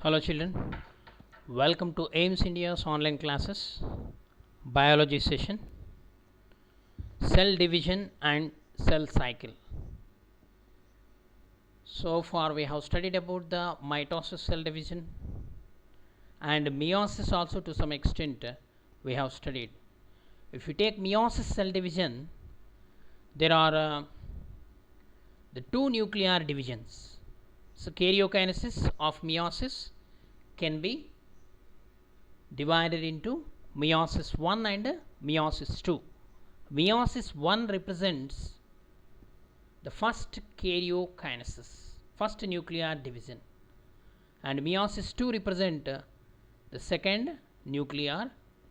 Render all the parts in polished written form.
Hello children, welcome to AIMS India's online classes, biology session, cell division and cell cycle. So far we have studied about the mitosis, cell division, and meiosis also to some extent we have studied. If you take meiosis, cell division, there are the two nuclear divisions. So karyokinesis of meiosis can be divided into meiosis 1 and meiosis 2. Meiosis 1 represents the first karyokinesis, first nuclear division, and meiosis 2 represent the second nuclear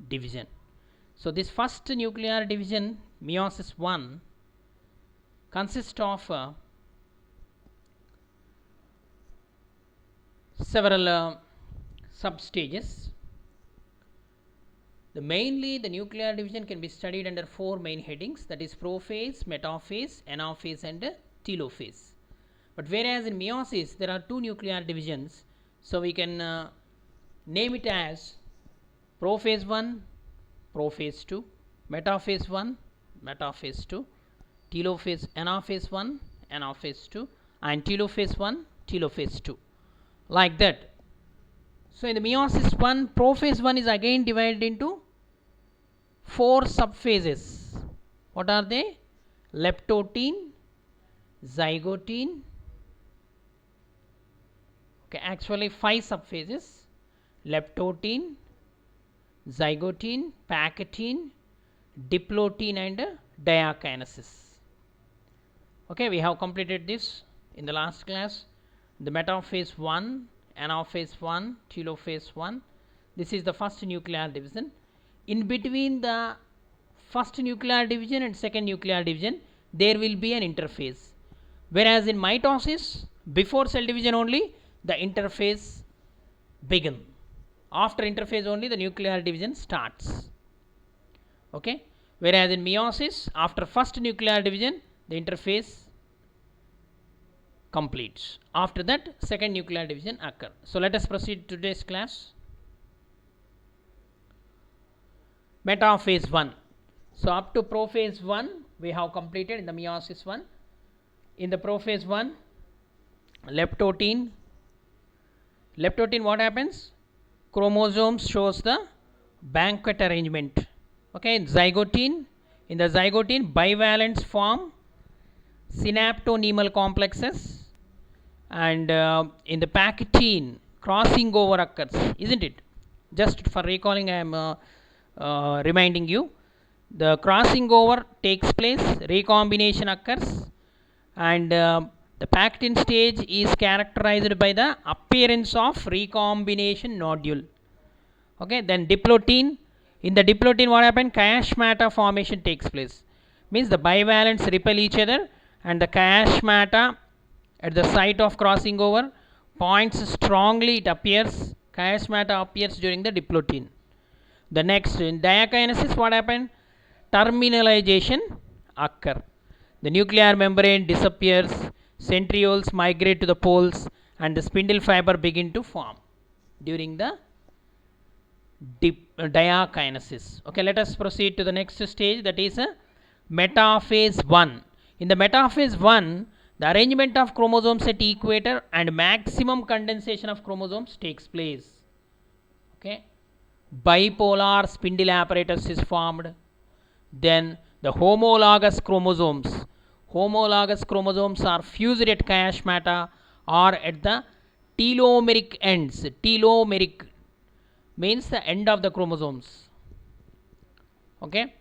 division. So this first nuclear division, meiosis 1, consists of several substages. Mainly the nuclear division can be studied under four main headings, that is prophase, metaphase, anaphase and telophase. But whereas in meiosis there are two nuclear divisions, so we can name it as prophase 1, prophase 2, metaphase 1, metaphase 2, telophase, anaphase 1, anaphase 2 and telophase 1, telophase 2, like that. So in the meiosis 1, prophase 1 is again divided into four subphases. What are they? Leptotene, zygotene, okay, actually 5 subphases: leptotene, zygotene, pachytene, diplotene and diakinesis. Okay, we have completed this in the last class. The metaphase 1, anaphase 1, telophase 1. This is the first nuclear division. In between the first nuclear division and second nuclear division, there will be an interphase. Whereas in mitosis, before cell division only, the interphase begins. After interphase only, the nuclear division starts. Okay. Whereas in meiosis, after first nuclear division, the interphase completes. After that, second nuclear division occurs. So let us proceed to today's class. Metaphase 1. So up to prophase 1 we have completed in the meiosis 1. In the prophase 1, leptotene, what happens? Chromosomes shows the banquet arrangement. Okay, in zygotene, bivalents form synaptonemal complexes, and in the pachytene crossing over occurs, isn't it? Just for recalling, I am reminding you, the crossing over takes place, recombination occurs, and the pachytene stage is characterized by the appearance of recombination nodule. Okay, then diplotene, in the diplotene what happens? Chiasmata formation takes place, means the bivalents repel each other and the chiasmata at the site of crossing over points strongly, it appears, chiasmata appears during the diplotene. The next, in diakinesis what happened? Terminalization occur. The nuclear membrane disappears, centrioles migrate to the poles and the spindle fiber begin to form during the diakinesis. Okay, let us proceed to the next stage, that is metaphase 1. In the metaphase 1, the arrangement of chromosomes at equator and maximum condensation of chromosomes takes place. Okay, bipolar spindle apparatus is formed. Then the homologous chromosomes are fused at chiasmata or at the telomeric ends. Telomeric means the end of the chromosomes. Okay,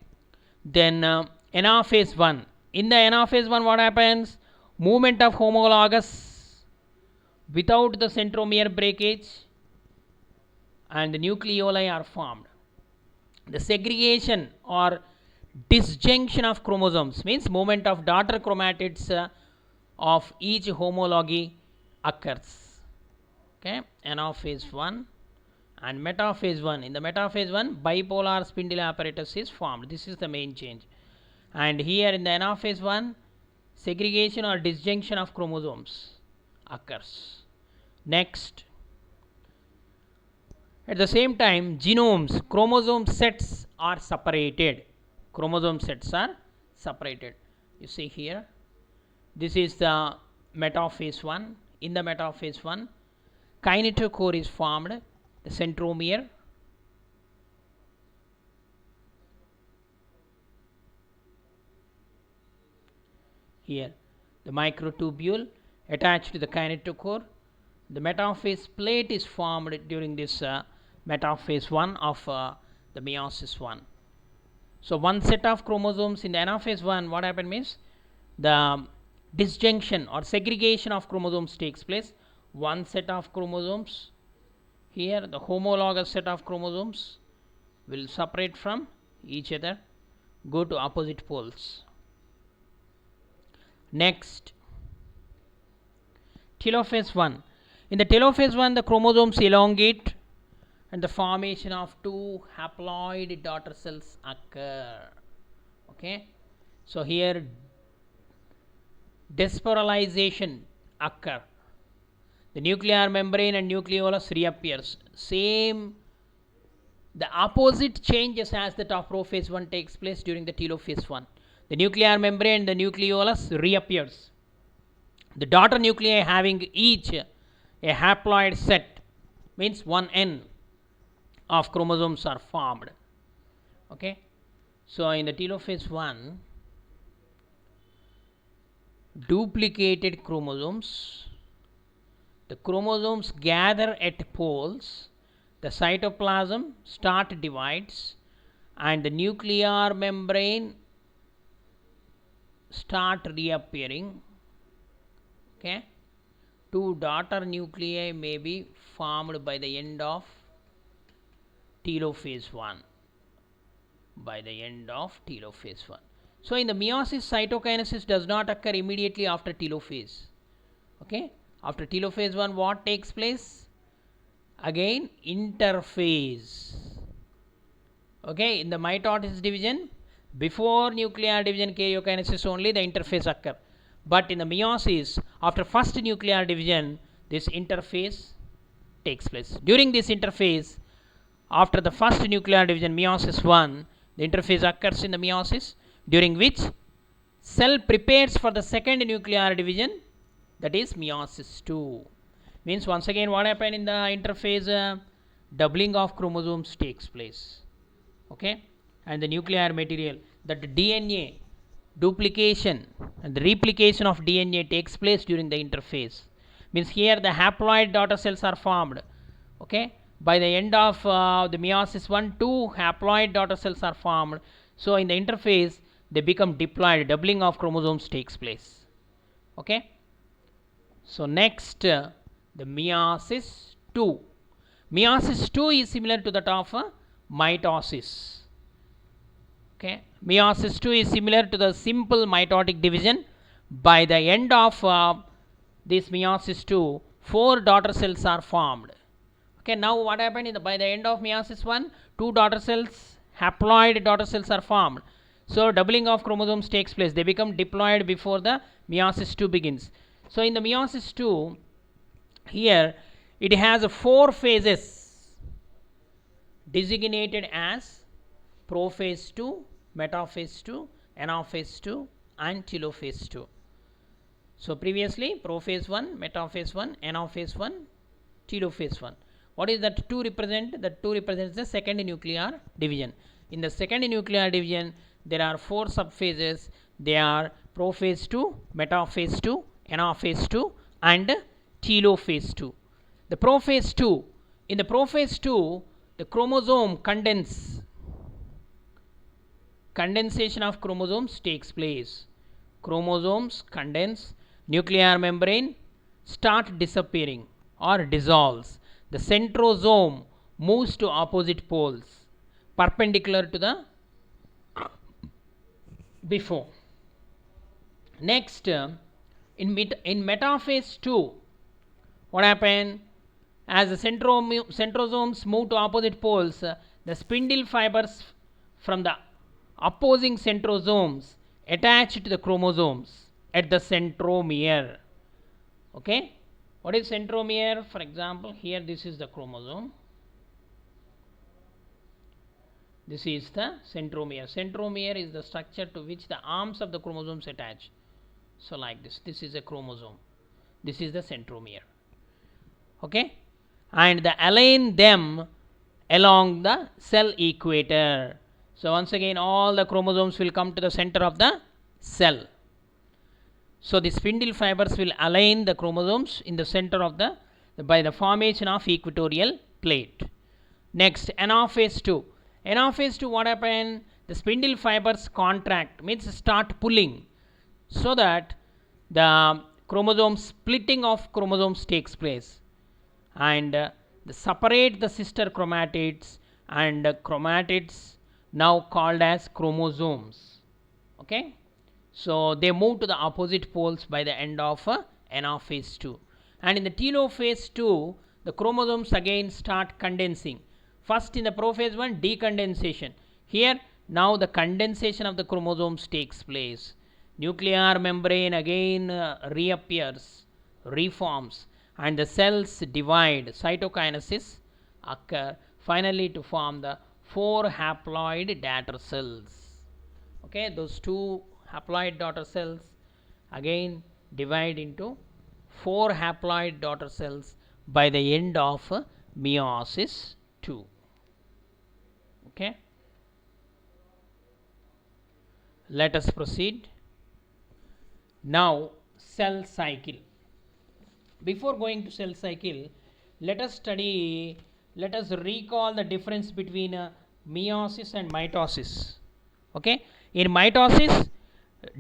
then anaphase 1. In the anaphase 1 what happens? Movement of homologous without the centromere breakage and the nucleoli are formed. The segregation or disjunction of chromosomes means movement of daughter chromatids of each homology occurs. Okay, anaphase 1 and metaphase 1. In the metaphase 1, bipolar spindle apparatus is formed. This is the main change. And here in the anaphase 1, segregation or disjunction of chromosomes occurs. Next, At the same time, genomes, chromosome sets are separated. Chromosome sets are separated. You see here, this is the metaphase 1. In the metaphase 1, kinetochore is formed, the centromere. Here, the microtubule attached to the kinetochore. The metaphase plate is formed during this metaphase 1 of the meiosis 1. So, one set of chromosomes in the anaphase 1, what happened means the disjunction or segregation of chromosomes takes place. One set of chromosomes, here the homologous set of chromosomes will separate from each other, go to opposite poles. Next, telophase 1. In the telophase 1, the chromosomes elongate and the formation of two haploid daughter cells occur. Okay, so here desporalization occur. The nuclear membrane and nucleolus reappears. Same, the opposite changes as that of prophase 1 takes place during the telophase 1. The nuclear membrane and the nucleolus reappears. The daughter nuclei having each a haploid set, means 1n of chromosomes are formed. Okay, so in the telophase 1, duplicated chromosomes, the chromosomes gather at poles, the cytoplasm start divides, and the nuclear membrane start reappearing. Okay, two daughter nuclei may be formed by the end of telophase 1. By the end of telophase 1. So, in the meiosis, cytokinesis does not occur immediately after telophase. Okay, after telophase 1, what takes place? Again, interphase. Okay, in the mitosis division, before nuclear division karyokinesis only the interphase occur. But in the meiosis, after first nuclear division, this interphase takes place. During this interphase, after the first nuclear division, meiosis 1, the interphase occurs in the meiosis, during which cell prepares for the second nuclear division, that is meiosis 2. Means once again what happened in the interphase? Doubling of chromosomes takes place. Okay, and the nuclear material, that DNA duplication and the replication of DNA takes place during the interphase. Means here the haploid daughter cells are formed. Okay, by the end of the meiosis 1, two haploid daughter cells are formed. So, in the interphase they become diploid, doubling of chromosomes takes place. Okay, so next the meiosis 2. Meiosis 2 is similar to that of mitosis. Okay, meiosis 2 is similar to the simple mitotic division. By the end of this meiosis 2, 4 daughter cells are formed. Okay, now what happened by the end of meiosis 1, 2 daughter cells, haploid daughter cells are formed. So, doubling of chromosomes takes place. They become diploid before the meiosis 2 begins. So, in the meiosis 2, here it has 4 phases designated as prophase 2, metaphase 2, anaphase 2 and telophase 2. So, previously prophase 1, metaphase 1, anaphase 1, telophase 1. What is that 2 represent? That 2 represents the second nuclear division. In the second nuclear division, there are 4 subphases. They are prophase 2, metaphase 2, anaphase 2 and telophase 2. The prophase 2, in the prophase 2, the chromosome condensation of chromosomes takes place. Chromosomes condense, nuclear membrane start disappearing or dissolves. The centrosome moves to opposite poles perpendicular to the before. Next, in metaphase 2, what happened? As the centrosomes move to opposite poles, the spindle fibers from the opposing centrosomes attach to the chromosomes at the centromere. Okay, what is centromere? For example, here this is the chromosome. This is the centromere. Centromere is the structure to which the arms of the chromosomes attach. So like this, this is a chromosome, this is the centromere. Okay, and they align them along the cell equator. So once again all the chromosomes will come to the center of the cell. So the spindle fibers will align the chromosomes in the center of the by the formation of equatorial plate. Next, anaphase 2. Anaphase 2, what happen? The spindle fibers contract, means start pulling, so that the chromosome splitting of chromosomes takes place, and they separate the sister chromatids, and chromatids now called as chromosomes. Okay, so they move to the opposite poles by the end of anaphase 2. And in the telophase 2, the chromosomes again start condensing. First in the prophase 1, decondensation. Here now the condensation of the chromosomes takes place. Nuclear membrane again reappears, reforms, and the cells divide. Cytokinesis occur finally to form the 4 haploid daughter cells. Okay, those 2 haploid daughter cells again divide into 4 haploid daughter cells by the end of meiosis 2. Okay, let us proceed. Now cell cycle. Before going to cell cycle, let us recall the difference between meiosis and mitosis. Okay, in mitosis,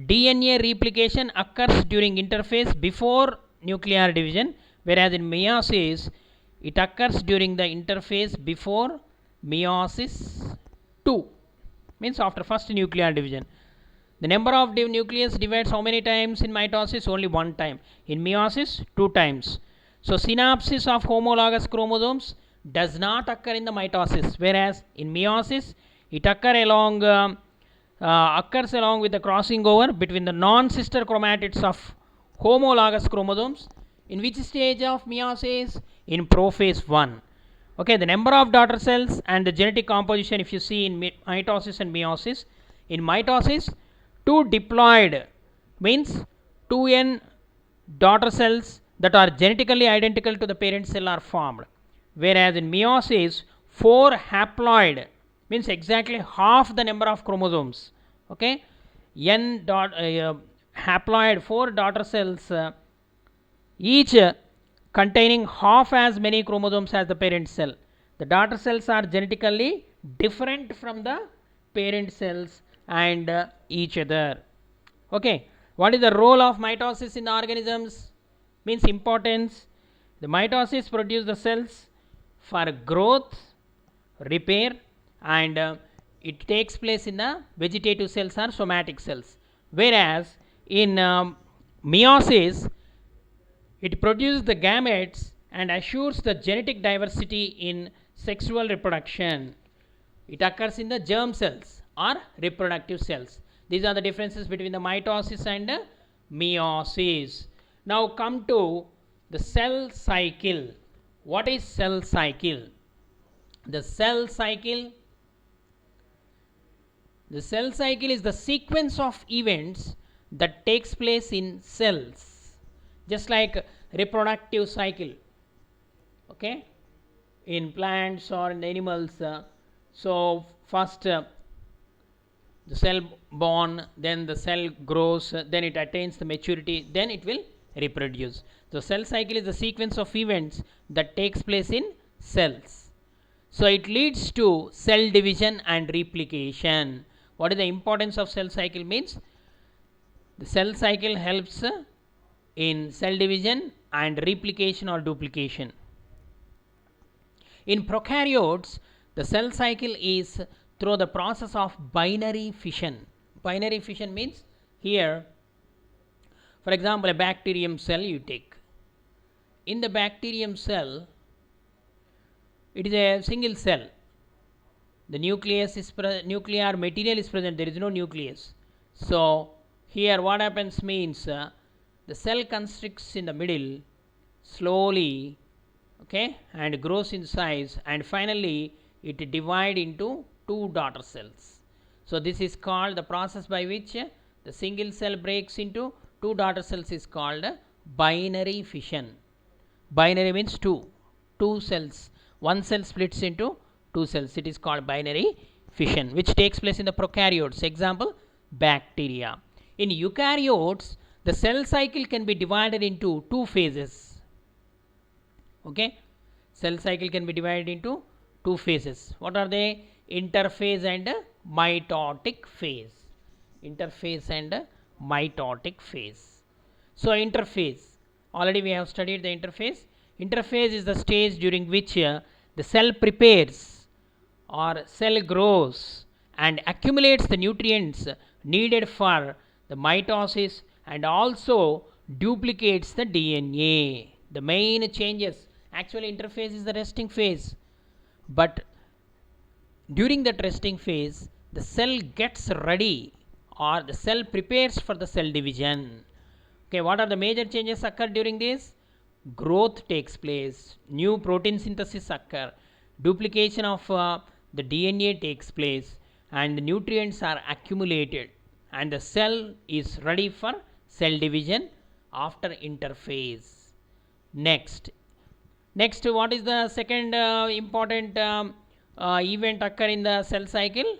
DNA replication occurs during interphase before nuclear division, whereas in meiosis it occurs during the interphase before meiosis 2, means after first nuclear division. The number of nucleus divides how many times in mitosis? Only 1 time. In meiosis, 2 times. So synapsis of homologous chromosomes does not occur in the mitosis, whereas in meiosis it occurs along with the crossing over between the non-sister chromatids of homologous chromosomes. In which stage of meiosis? In prophase 1. Okay, the number of daughter cells and the genetic composition, if you see in mitosis and meiosis. In mitosis, 2 diploid, means 2n daughter cells that are genetically identical to the parent cell are formed, whereas in meiosis 4 haploid, means exactly half the number of chromosomes. Okay, haploid 4 daughter cells, each containing half as many chromosomes as the parent cell. The daughter cells are genetically different from the parent cells and each other. Okay, what is the role of mitosis in the organisms? Means importance. The mitosis produces the cells for growth, repair, and it takes place in the vegetative cells or somatic cells, whereas in meiosis it produces the gametes and assures the genetic diversity in sexual reproduction. It occurs in the germ cells or reproductive cells. These are the differences between the mitosis and meiosis. Now come to the cell cycle. What is cell cycle? The cell cycle is the sequence of events that takes place in cells, just like reproductive cycle. Okay, in plants or in animals, so first the cell born, then the cell grows, then it attains the maturity, then it will reproduce. So cell cycle is the sequence of events that takes place in cells. So it leads to cell division and replication. What is the importance of cell cycle? Means the cell cycle helps in cell division and replication or duplication. In prokaryotes, the cell cycle is through the process of binary fission. Binary fission means, here for example a bacterium cell you take. In the bacterium cell, it is a single cell. The nucleus is nuclear material is present, there is no nucleus. So here what happens means, the cell constricts in the middle slowly, okay, and grows in size, and finally it divide into two daughter cells. So this is called the process by which the single cell breaks into two daughter cells is called binary fission. Binary means two cells. One cell splits into two cells. It is called binary fission, which takes place in the prokaryotes. Example, bacteria. In eukaryotes, the cell cycle can be divided into two phases. Okay, cell cycle can be divided into two phases. What are they? Interphase and mitotic phase. Interphase and mitotic phase. So interphase, already we have studied the interphase. Interphase is the stage during which the cell prepares or cell grows and accumulates the nutrients needed for the mitosis and also duplicates the DNA. The main changes, actually interphase is the resting phase, but during that resting phase the cell gets ready or the cell prepares for the cell division. Okay, what are the major changes occur during this? Growth takes place, new protein synthesis occur, duplication of the DNA takes place, and the nutrients are accumulated, and the cell is ready for cell division after interphase. Next, what is the second important event occur in the cell cycle?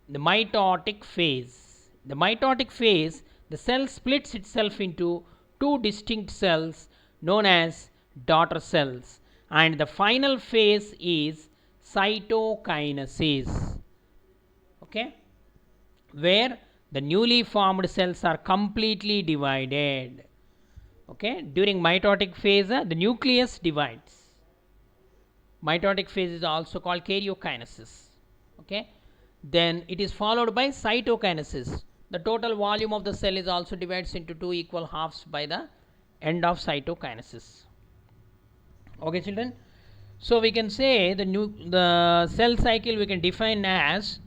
The mitotic phase. The mitotic phase, the cell splits itself into two distinct cells known as daughter cells, and the final phase is cytokinesis. Okay, where the newly formed cells are completely divided. Okay, during mitotic phase the nucleus divides. Mitotic phase is also called karyokinesis. Okay, then it is followed by cytokinesis. The total volume of the cell is also divides into two equal halves by the end of cytokinesis. Okay, children, so we can say the cell cycle we can define as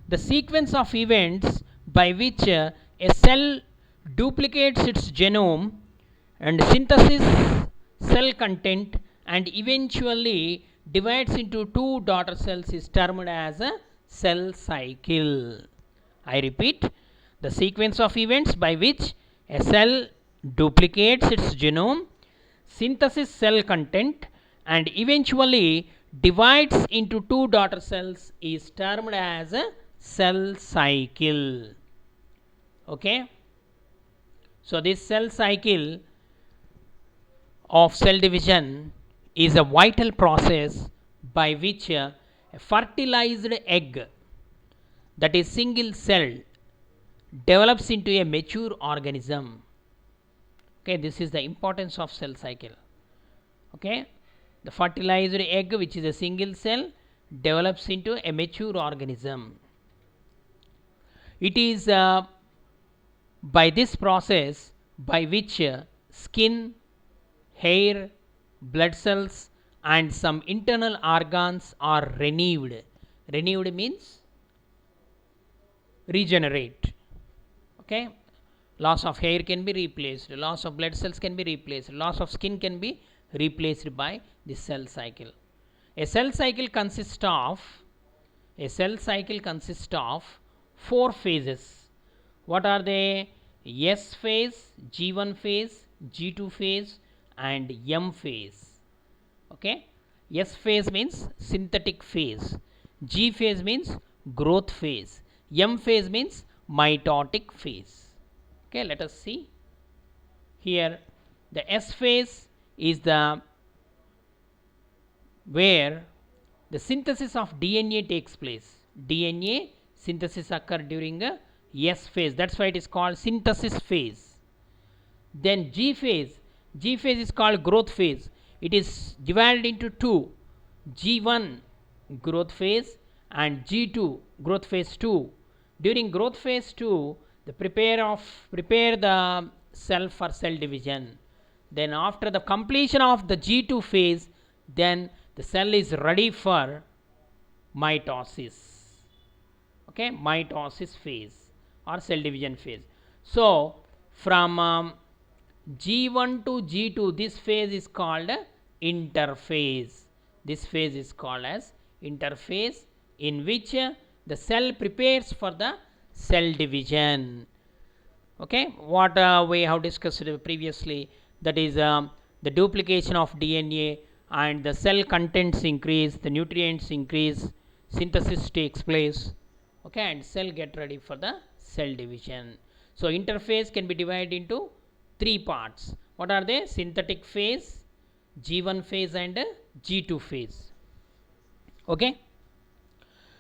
the sequence of events by which a cell duplicates its genome and synthesis cell content and eventually divides into two daughter cells is termed as a cell cycle. I repeat, the sequence of events by which a cell duplicates its genome, synthesis cell content, and eventually divides into two daughter cells is termed as a cell cycle. Okay, so this cell cycle of cell division is a vital process by which a fertilized egg, that is single cell, develops into a mature organism. Okay, this is the importance of cell cycle. Okay, the fertilized egg, which is a single cell, develops into a mature organism. It is by this process by which skin, hair, blood cells and some internal organs are renewed. Renewed means regenerate. Okay, loss of hair can be replaced, loss of blood cells can be replaced, loss of skin can be replaced by the cell cycle. A cell cycle consists of four phases. What are they? S phase, G1 phase, G2 phase and M phase. Okay, S phase means synthetic phase, G phase means growth phase, M phase means mitotic phase. Okay, let us see here. The S phase is the where the synthesis of DNA takes place. DNA synthesis occur during the S phase, that's why it is called synthesis phase. Then G phase is called growth phase. It is divided into two, G1 growth phase and G2 growth phase 2. During growth phase 2, the prepare the cell for cell division. Then after the completion of the G2 phase, then the cell is ready for mitosis. Okay, mitosis phase or cell division phase. So from G1 to G2, this phase is called interphase. This phase is called as interphase, in which the cell prepares for the cell division. Okay, what we have discussed previously, that is the duplication of DNA and the cell contents increase, the nutrients increase, synthesis takes place, okay, and cell get ready for the cell division. So interphase can be divided into three parts. What are they? Synthetic phase, G1 phase and G2 phase. Okay,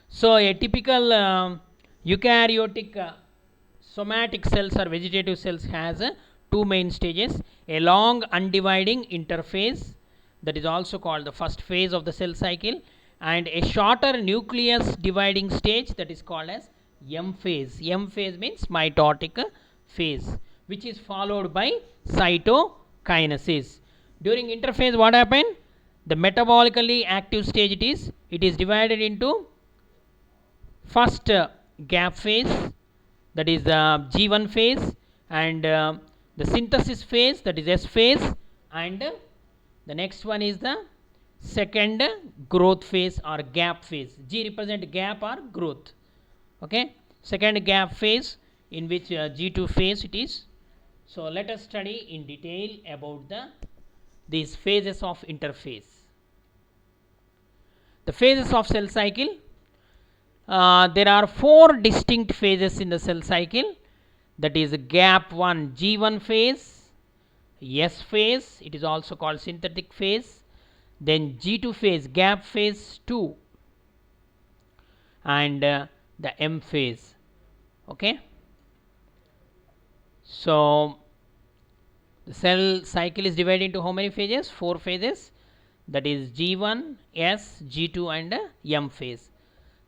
so a typical eukaryotic somatic cells or vegetative cells has two main stages: a long undividing interphase, that is also called the first phase of the cell cycle, and a shorter nucleus dividing stage, that is called as M phase. M phase means mitotic phase, which is followed by cytokinesis. During interphase, what happened? The metabolically active stage it is divided into first gap phase, that is the G1 phase, and the synthesis phase, that is S phase, and the next one is the second growth phase or gap phase. G represent gap or growth. Okay, second gap phase, in which G2 phase it is. So let us study in detail about these phases of interphase. The phases of cell cycle. There are four distinct phases in the cell cycle, that is gap 1 G1 phase, S phase, it is also called synthetic phase, then G2 phase, gap phase 2, and the M phase. Okay, so the cell cycle is divided into how many phases? Four phases, that is G1, S, G2 and M phase.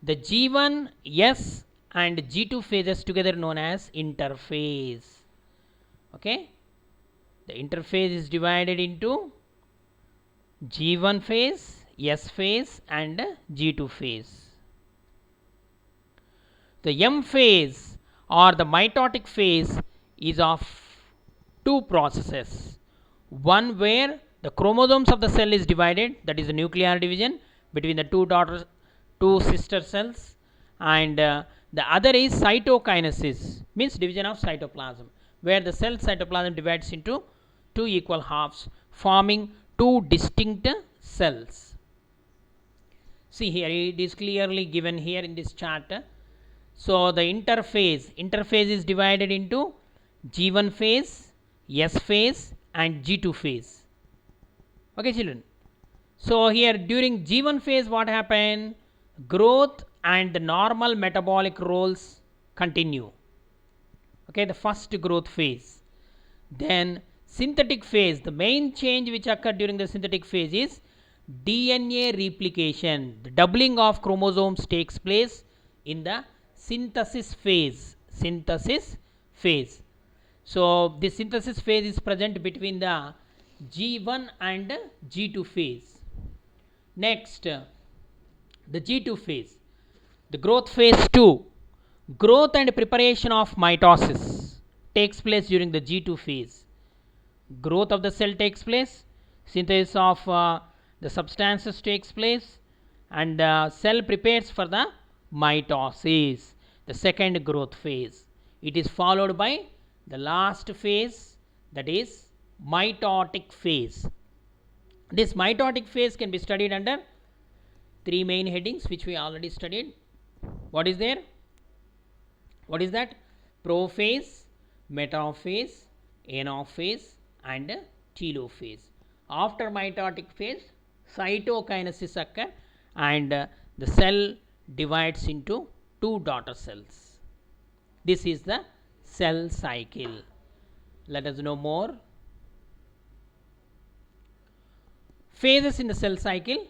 The G1, S and G2 phases together known as interphase. Okay, the interphase is divided into G1 phase, S phase and G2 phase. The M phase or the mitotic phase is of two processes. One where the chromosomes of the cell is divided, that is the nuclear division between the two sister cells, and the other is cytokinesis, means division of cytoplasm, where the cell cytoplasm divides into two equal halves, forming two distinct cells. See here, it is clearly given here in this chart. So the interphase is divided into G1 phase, S phase and G2 phase. Okay children, so here during G1 phase what happened? Growth and the normal metabolic roles continue. Okay, the first growth phase. Then synthetic phase, the main change which occurred during the synthetic phase is DNA replication. The doubling of chromosomes takes place in the synthesis phase. So this synthesis phase is present between the G1 and G2 phase. Next, the G2 phase, the growth phase 2. Growth and preparation of mitosis takes place during the G2 phase. Growth of the cell takes place, synthesis of the substances takes place, and the cell prepares for the mitosis, the second growth phase. It is followed by the last phase, that is mitotic phase. This mitotic phase can be studied under three main headings which we already studied. What is there? What is that? Prophase, metaphase, anaphase and telophase. After mitotic phase, cytokinesis occurs and the cell divides into two daughter cells. This is the cell cycle. Let us know more. Phases in the cell cycle.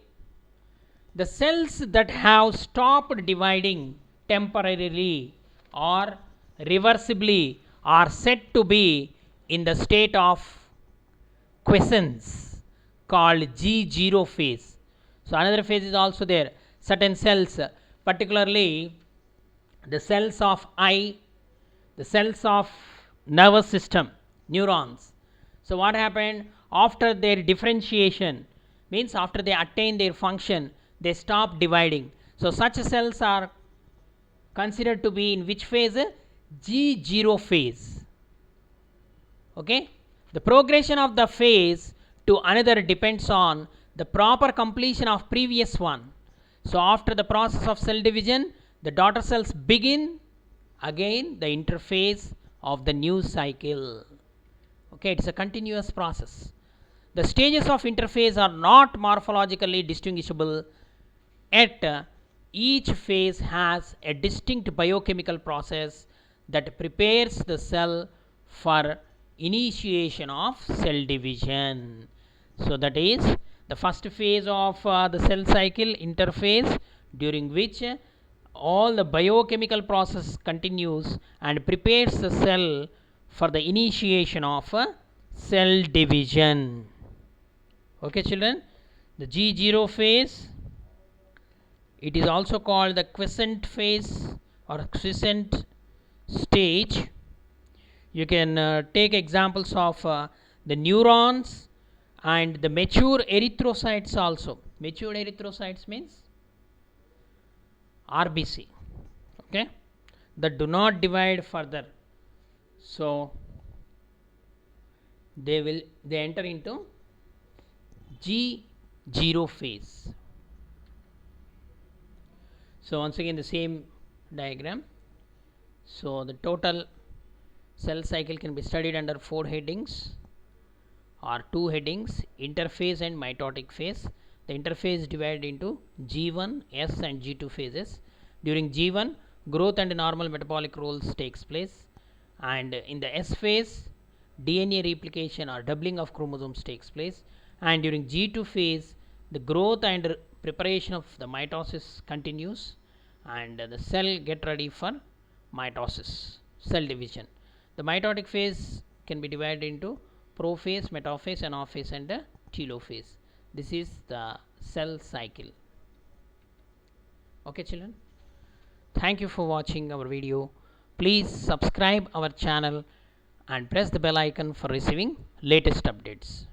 The cells that have stopped dividing temporarily or reversibly are said to be in the state of quiescence called G0 phase. So another phase is also there. Certain cells, particularly the cells of eye, the cells of nervous system, neurons. So what happened? After their differentiation, means after they attain their function, they stop dividing. So such cells are considered to be in which phase? G0 phase. Okay, the progression of the phase to another depends on the proper completion of previous one. So after the process of cell division, the daughter cells begin again the interphase of the new cycle. Okay, it's a continuous process. The stages of interphase are not morphologically distinguishable, yet each phase has a distinct biochemical process that prepares the cell for initiation of cell division. So that is the first phase of the cell cycle, interphase, during which all the biochemical process continues and prepares the cell for the initiation of cell division. Okay children, the G0 phase, it is also called the quiescent phase or quiescent stage. You can take examples of the neurons and the mature erythrocytes also. Mature erythrocytes means RBC, okay, that do not divide further. So they enter into G0 phase. So once again the same diagram. So the total cell cycle can be studied under 4 headings or 2 headings: interphase and mitotic phase. The interphase is divided into G1, S and G2 phases. During G1, growth and normal metabolic roles takes place, and in the S phase, DNA replication or doubling of chromosomes takes place, and during G2 phase, the growth and preparation of the mitosis continues, and the cell get ready for mitosis, cell division. The mitotic phase can be divided into prophase, metaphase, anaphase and telophase. This is the cell cycle. Okay children, thank you for watching our video. Please subscribe our channel and press the bell icon for receiving latest updates.